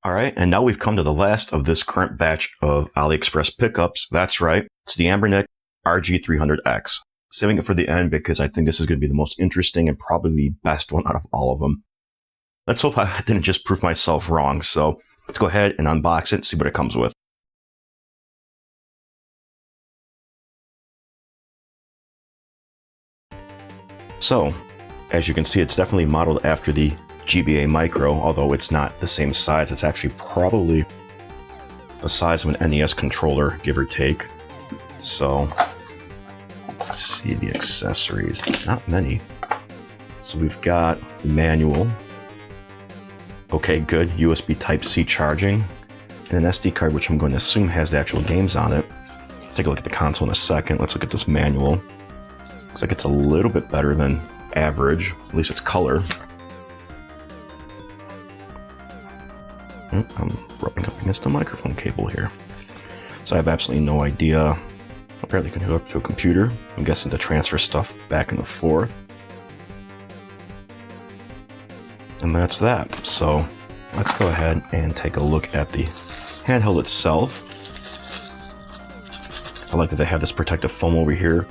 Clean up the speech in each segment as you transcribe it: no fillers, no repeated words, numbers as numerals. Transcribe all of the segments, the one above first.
Alright, and now we've come to the last of this current batch of AliExpress pickups. That's right, it's the Anbernic RG300x. Saving it for the end because I think this is going to be the most interesting and probably the best one out of all of them. Let's hope I didn't just prove myself wrong, so let's go ahead and unbox it and see what it comes with. So, as you can see, it's definitely modeled after the GBA Micro, although it's not the same size. It's actually probably the size of an NES controller, give or take. So, let's see the accessories. Not many. So we've got the manual. Okay, good. USB Type-C charging. And an SD card, which I'm going to assume has the actual games on it. Take a look at the console in a second. Let's look at this manual. Looks like it's a little bit better than average. At least it's color. I'm rubbing up against the microphone cable here. So I have absolutely no idea. Apparently you can hook up to a computer. I'm guessing to transfer stuff back and forth. And that's that. So let's go ahead and take a look at the handheld itself. I like that they have this protective foam over here.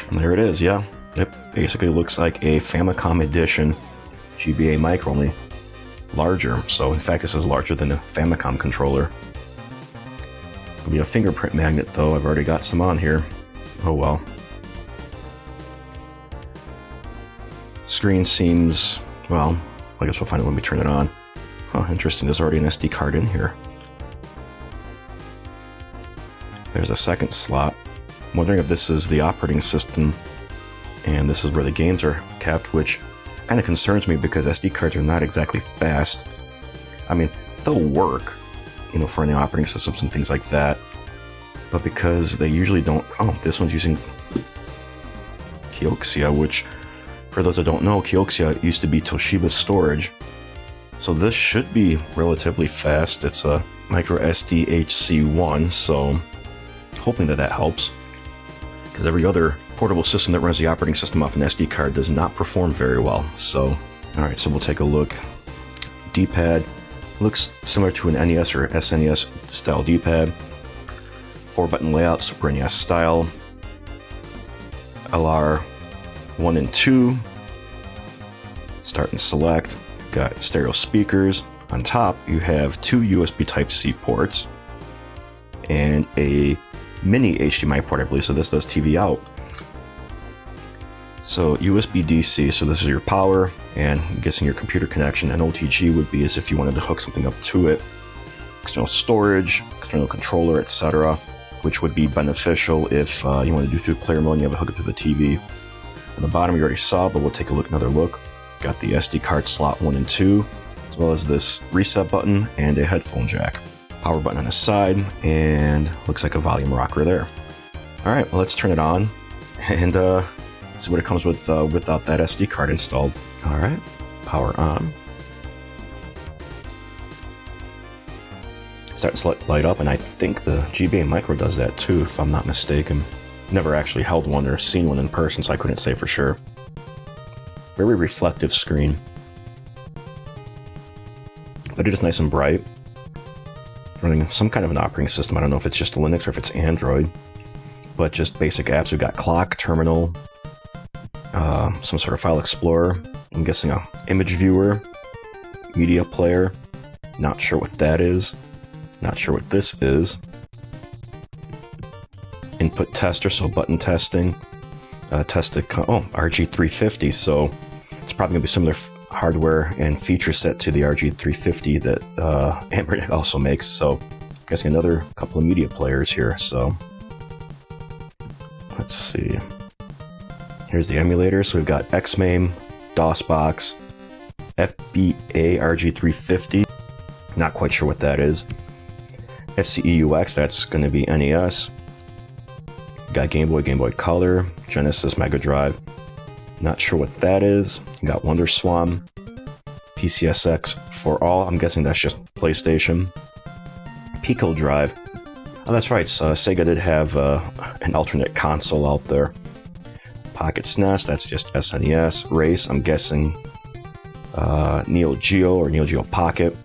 And there it is, yeah. It basically looks like a Famicom edition GBA Micro, only larger. So in fact, this is larger than a Famicom controller. It'll be a fingerprint magnet though. I've already got some on here. Oh well. Screen seems, well, I guess we'll find it when we turn it on. Huh, interesting. There's already an SD card in here. There's a second slot. I'm wondering if this is the operating system and this is where the games are kept, which kind of concerns me because SD cards are not exactly fast. I mean, they'll work, you know, for any operating systems and things like that, but because they usually don't. Oh, this one's using Kioxia, which, for those that don't know, Kioxia used to be Toshiba storage, so this should be relatively fast. It's a micro SD HC1, so hoping that that helps, because every other portable system that runs the operating system off an SD card does not perform very well. So, alright, so we'll take a look. D-pad looks similar to an NES or SNES style D-pad. 4-button layout, Super NES style. LR 1 and 2. Start and select. Got stereo speakers. On top, you have 2 USB Type-C ports and a mini HDMI port, I believe, so this does TV out. So USB DC, so this is your power, and I'm guessing your computer connection, and OTG would be as if you wanted to hook something up to it. External storage, external controller, etc., which would be beneficial if you want to do 2-player mode and you have a hookup to the TV. On the bottom you already saw, but we'll take another look. Got the SD card slot 1 and 2, as well as this reset button and a headphone jack. Power button on the side, and looks like a volume rocker there. Alright, well, let's turn it on and see what it comes with without that SD card installed. Alright, power on. Starting to light up, and I think the GBA Micro does that too, if I'm not mistaken. Never actually held one or seen one in person, so I couldn't say for sure. Very reflective screen. But it is nice and bright. Running some kind of an operating system. I don't know if it's just Linux or if it's Android, but just basic apps. We've got clock, terminal, some sort of file explorer. I'm guessing a image viewer, media player. Not sure what that is. Not sure what this is. Input tester, so button testing. RG350, so it's probably gonna be similar hardware and feature set to the RG350 that Anbernic also makes. So I'm guessing another couple of media players here. So let's see. Here's the emulator. So we've got XMAME, DOSBox, FBA RG350. Not quite sure what that is. FCEUX, that's going to be NES. Got Game Boy, Game Boy Color, Genesis, Mega Drive. Not sure what that is. Got WonderSwan, PCSX for all. I'm guessing that's just PlayStation. Pico Drive. Oh, that's right. So Sega did have an alternate console out there. Pocket SNES, that's just SNES. Race, I'm guessing Neo Geo or Neo Geo Pocket.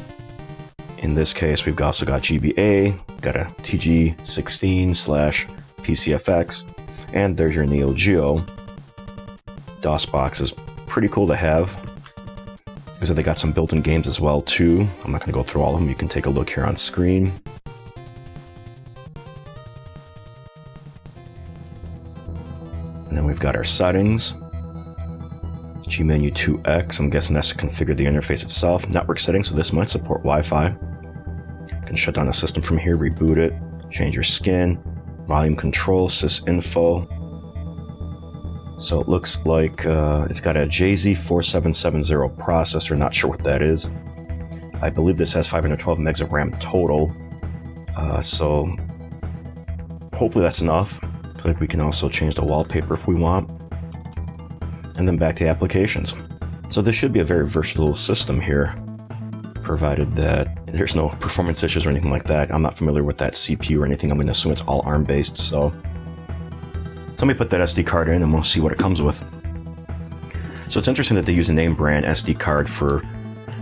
In this case, we've also got GBA, got a TG16/PCFX, and there's your Neo Geo. DOS box is pretty cool to have. So they got some built-in games as well too. I'm not going to go through all of them. You can take a look here on screen. And then we've got our settings. G-Menu 2X, I'm guessing that's to configure the interface itself. Network settings, so this might support Wi-Fi. You can shut down the system from here, reboot it, change your skin, volume control, sysinfo. So it looks like it's got a JZ4770 processor, not sure what that is. I believe this has 512 megs of RAM total. So hopefully that's enough. I feel like we can also change the wallpaper if we want. And then back to applications. So this should be a very versatile system here, provided that there's no performance issues or anything like that. I'm not familiar with that CPU or anything. I'm going to assume it's all ARM based. So let me put that SD card in and we'll see what it comes with. So it's interesting that they use a name brand SD card for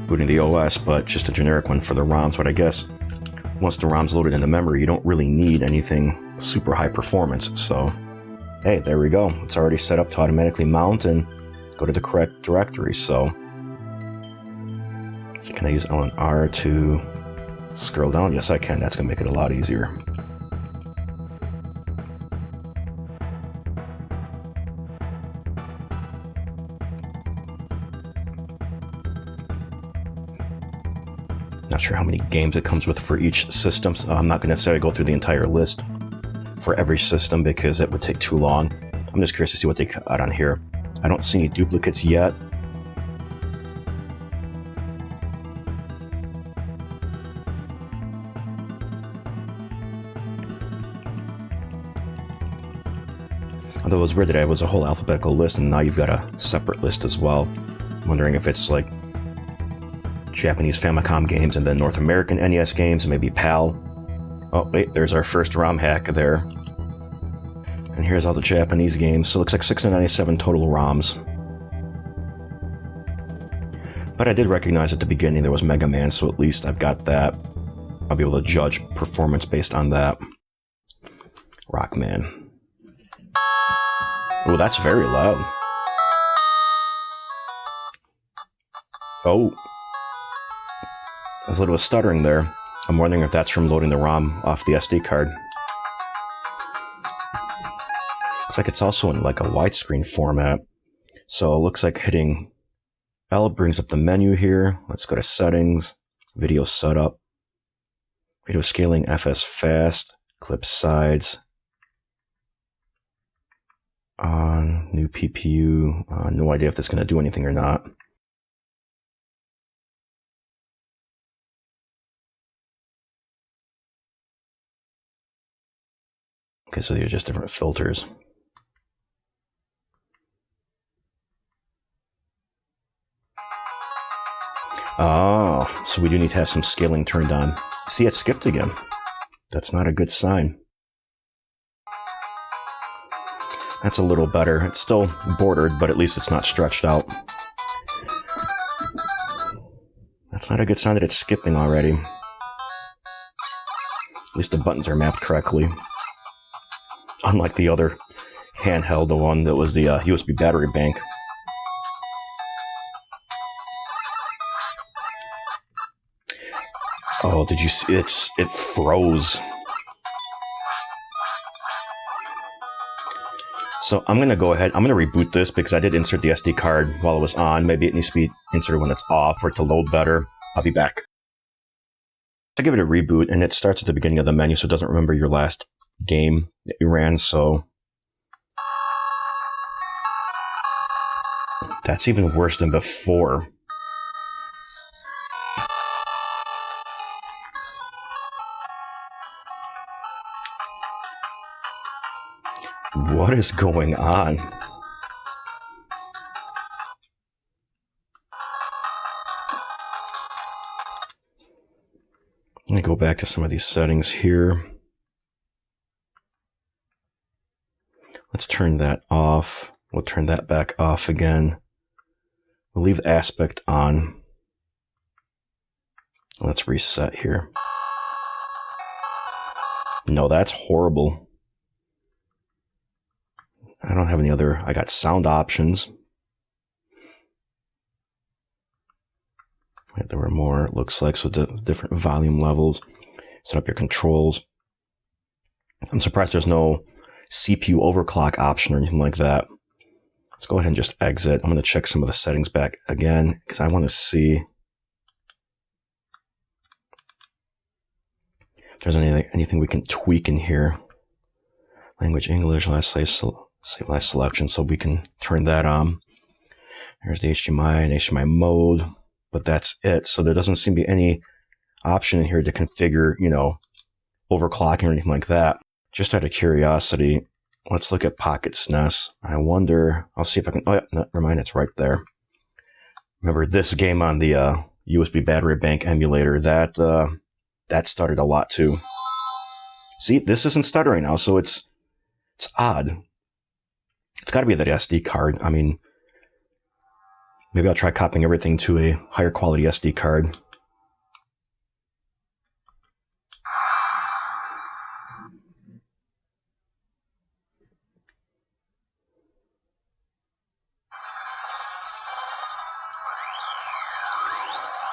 booting the OS, but just a generic one for the ROMs. But I guess once the ROM's loaded into memory, you don't really need anything super high performance. So hey, there we go. It's already set up to automatically mount and go to the correct directory. So can I use L and R to scroll down? Yes, I can. That's going to make it a lot easier. Not sure how many games it comes with for each system. So I'm not going to necessarily go through the entire list for every system because it would take too long. I'm just curious to see what they got on here. I don't see any duplicates yet. Although it was weird that it was a whole alphabetical list and now you've got a separate list as well. I'm wondering if it's like Japanese Famicom games and then North American NES games and maybe PAL. Oh wait, there's our first ROM hack there. And here's all the Japanese games. So it looks like 697 total ROMs. But I did recognize at the beginning there was Mega Man, so at least I've got that. I'll be able to judge performance based on that. RockMan. Oh, that's very loud. Oh. There's a little stuttering there. I'm wondering if that's from loading the ROM off the SD card. Looks like it's also in like a widescreen format. So it looks like hitting L brings up the menu here. Let's go to settings, video setup, video scaling, FS fast, clip sides, on new PPU. No idea if this is going to do anything or not. Okay, so these are just different filters. Oh, so we do need to have some scaling turned on. See, it skipped again. That's not a good sign. That's a little better. It's still bordered, but at least it's not stretched out. That's not a good sign that it's skipping already. At least the buttons are mapped correctly. Unlike the other handheld, the one that was the USB battery bank. Oh, did you see? It froze. So I'm going to go ahead. I'm going to reboot this because I did insert the SD card while it was on. Maybe it needs to be inserted when it's off for it to load better. I'll be back. I give it a reboot, and it starts at the beginning of the menu, so it doesn't remember your last game that you ran. So that's even worse than before. What is going on? Let me go back to some of these settings here. Let's turn that off. We'll turn that back off again. We'll leave aspect on. Let's reset here. No, that's horrible. I don't have any other. I got sound options. There were more, it looks like, so different volume levels. Set up your controls. I'm surprised there's no CPU overclock option or anything like that. Let's go ahead and just exit. I'm going to check some of the settings back again because I want to see if there's anything we can tweak in here. Language English, save last selection, so we can turn that on. There's the HDMI and HDMI mode, but that's it. So there doesn't seem to be any option in here to configure, you know, overclocking or anything like that. Just out of curiosity, let's look at Pocket SNES. I wonder, I'll see if I can, oh yeah, never mind, it's right there. Remember this game on the USB battery bank emulator, that stuttered a lot too. See, this isn't stuttering now, so it's odd. It's got to be that SD card. I mean, maybe I'll try copying everything to a higher quality SD card.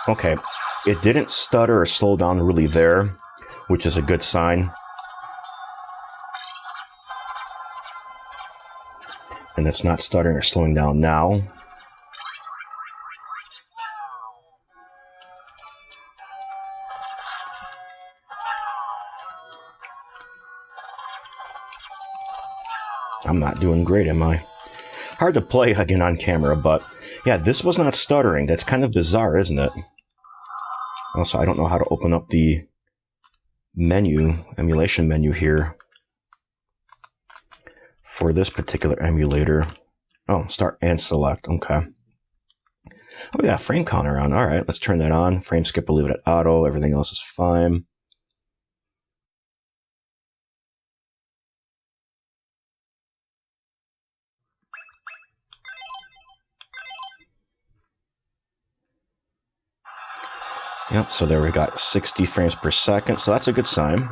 Okay, it didn't stutter or slow down really there, which is a good sign. And it's not stuttering or slowing down now. I'm not doing great, am I? Hard to play again on camera, but yeah, this was not stuttering. That's kind of bizarre, isn't it? Also, I don't know how to open up the menu, emulation menu here for this particular emulator. Oh, start and select, okay. Oh yeah, frame counter on, all right, let's turn that on. Frame skip, we'll leave it at auto, everything else is fine. Yep, so there we got 60 frames per second, so that's a good sign.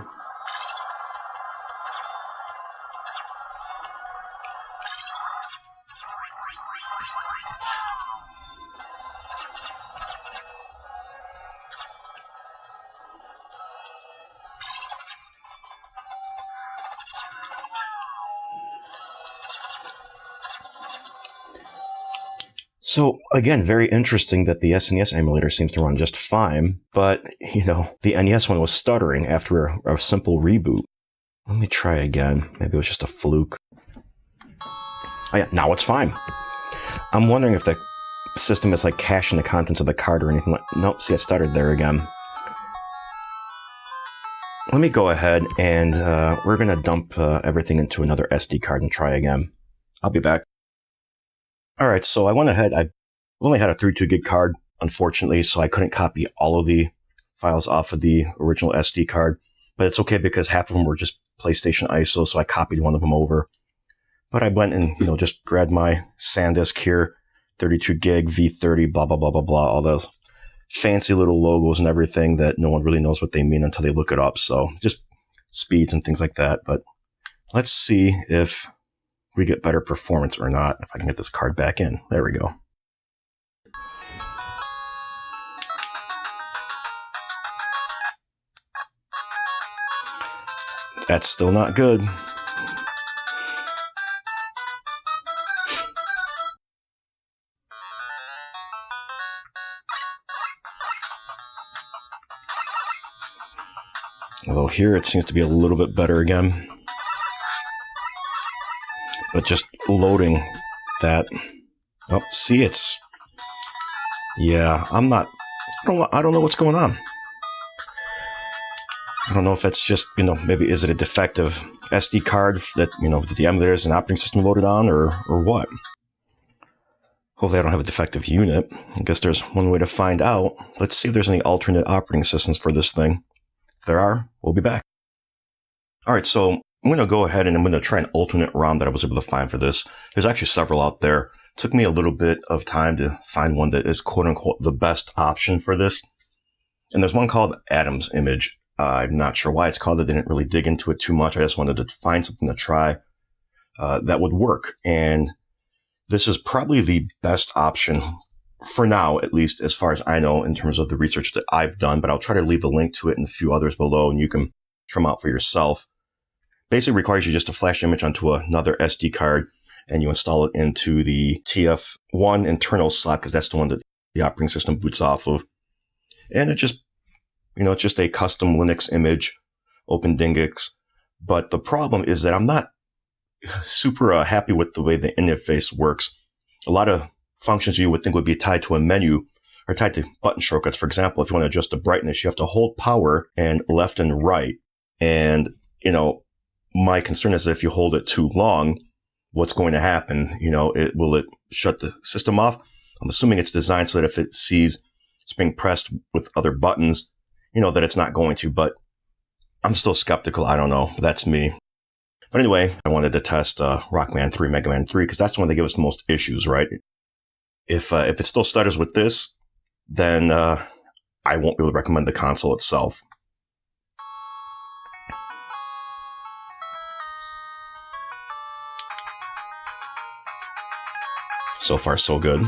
So again, very interesting that the SNES emulator seems to run just fine, but you know, the NES one was stuttering after a simple reboot. Let me try again. Maybe it was just a fluke. Oh yeah, now it's fine. I'm wondering if the system is like caching the contents of the card or anything like. Nope, see, it stuttered there again. Let me go ahead and we're gonna dump everything into another SD card and try again. I'll be back. All right, so I went ahead. I only had a 32 gig card, unfortunately, so I couldn't copy all of the files off of the original SD card. But it's okay because half of them were just PlayStation ISO, so I copied one of them over. But I went and, you know, just grabbed my SanDisk here, 32 gig, V30, blah, blah, blah, blah, blah, all those fancy little logos and everything that no one really knows what they mean until they look it up. So just speeds and things like that. But let's see if we get better performance or not, if I can get this card back in. There we go. That's still not good. Although here it seems to be a little bit better again. But just loading that. Oh, see, it's. Yeah, I'm not. I don't know what's going on. I don't know if it's just, you know, maybe is it a defective SD card that, you know, that the emulators and operating system loaded on, or what? Hopefully I don't have a defective unit. I guess there's one way to find out. Let's see if there's any alternate operating systems for this thing. If there are, we'll be back. All right, so I'm going to go ahead and I'm going to try an alternate ROM that I was able to find for this. There's actually several out there. It took me a little bit of time to find one that is quote-unquote the best option for this. And there's one called Adam's Image. I'm not sure why it's called. I didn't really dig into it too much. I just wanted to find something to try that would work. And this is probably the best option for now, at least as far as I know, in terms of the research that I've done. But I'll try to leave a link to it and a few others below, and you can try them out for yourself. Basically requires you just to flash the image onto another SD card, and you install it into the TF1 internal slot, because that's the one that the operating system boots off of. And it just, it's just a custom Linux image, OpenDingix. But the problem is that I'm not super happy with the way the interface works. A lot of functions you would think would be tied to a menu are tied to button shortcuts. For example, if you want to adjust the brightness, you have to hold power and left and right. And, my concern is that if you hold it too long, what's going to happen? Will it shut the system off? I'm assuming it's designed so that if it sees it's being pressed with other buttons, that it's not going to, but I'm still skeptical. I don't know. That's me. But anyway, I wanted to test RockMan 3, Mega Man 3, because that's the one that gave us the most issues, right? If it still stutters with this, then I won't be able to recommend the console itself. So far, so good.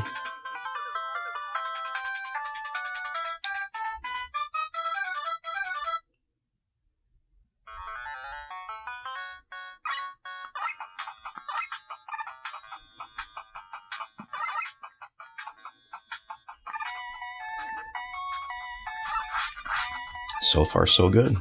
So far, so good.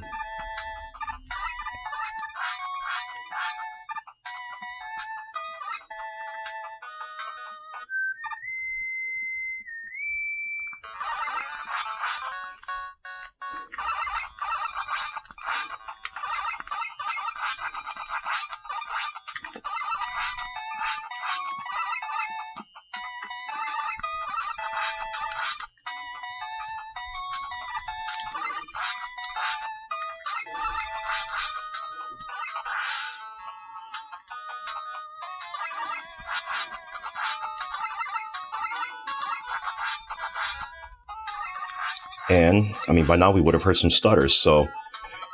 And, by now we would have heard some stutters, so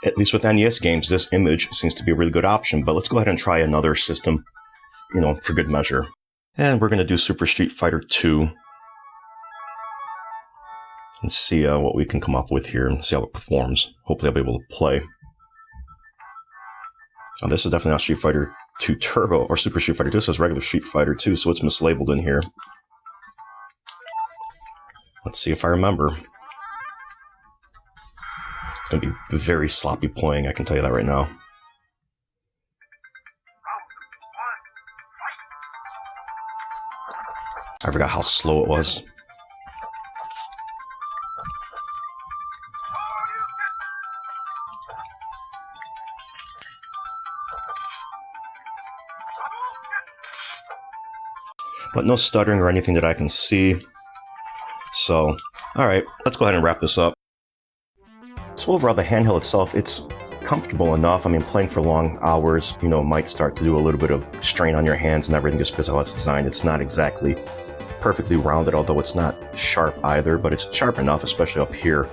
at least with NES games, this image seems to be a really good option. But let's go ahead and try another system, for good measure. And we're going to do Super Street Fighter 2. And see what we can come up with here and see how it performs. Hopefully I'll be able to play. Now, this is definitely not Street Fighter 2 Turbo, or Super Street Fighter 2. This is regular Street Fighter 2, so it's mislabeled in here. Let's see if I remember. It's going to be very sloppy playing, I can tell you that right now. I forgot how slow it was. But no stuttering or anything that I can see. So, alright, let's go ahead and wrap this up. So overall, the handheld itself, it's comfortable enough. Playing for long hours, might start to do a little bit of strain on your hands and everything just because of how it's designed. It's not exactly perfectly rounded, although it's not sharp either, but it's sharp enough, especially up here,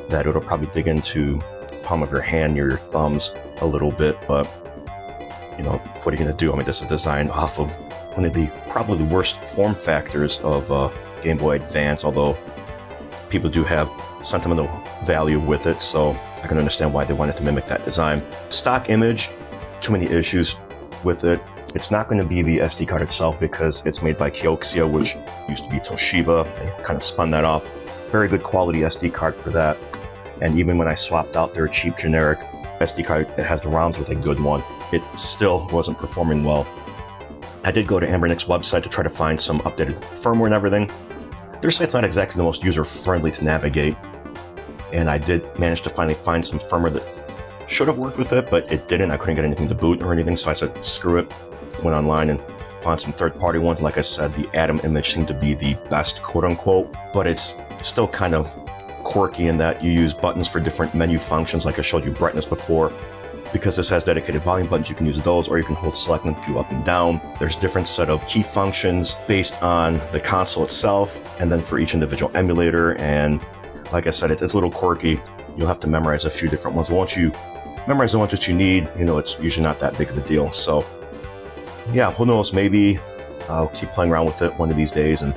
that it'll probably dig into the palm of your hand near your thumbs a little bit. But, what are you going to do? This is designed off of one of the probably worst form factors of Game Boy Advance, although people do have sentimental value with it, so I can understand why they wanted to mimic that design. Stock image, too many issues with it. It's not going to be the SD card itself because it's made by Kioxia, which used to be Toshiba. They kind of spun that off. Very good quality SD card for that. And even when I swapped out their cheap generic SD card that has the ROMs with a good one, it still wasn't performing well. I did go to Anbernic's website to try to find some updated firmware and everything. Their site's not exactly the most user-friendly to navigate, and I did manage to finally find some firmware that should have worked with it, but it didn't. I couldn't get anything to boot or anything, so I said, screw it. Went online and found some third-party ones. Like I said, the Atom image seemed to be the best, quote-unquote, but it's still kind of quirky in that you use buttons for different menu functions, like I showed you brightness before. Because this has dedicated volume buttons, you can use those, or you can hold select and do up and down. There's different set of key functions based on the console itself, and then for each individual emulator, and like I said, it's a little quirky. You'll have to memorize a few different ones. Once you memorize the ones that you need, you know, it's usually not that big of a deal. So yeah, who knows, maybe I'll keep playing around with it one of these days and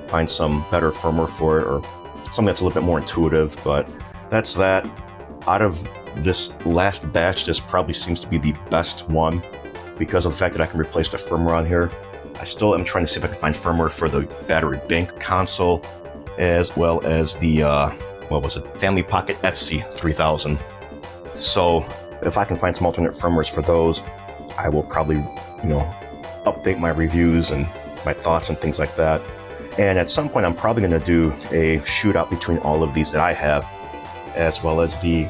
find some better firmware for it, or something that's a little bit more intuitive. But that's that. Out of this last batch, this probably seems to be the best one because of the fact that I can replace the firmware on here. I still am trying to see if I can find firmware for the battery bank console, as well as the, what was it, Family Pocket FC3000. So if I can find some alternate firmwares for those, I will probably, you know, update my reviews and my thoughts and things like that. And at some point, I'm probably going to do a shootout between all of these that I have, as well as the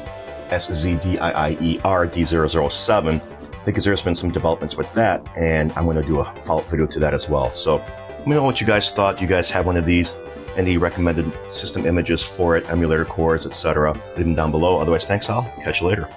SZDIIER D007, because there's been some developments with that, and I'm going to do a follow-up video to that as well. So let me know what you guys thought. Do you guys have one of these? Any recommended system images for it, emulator cores, etc.? Leave them down below. Otherwise, thanks all. Catch you later.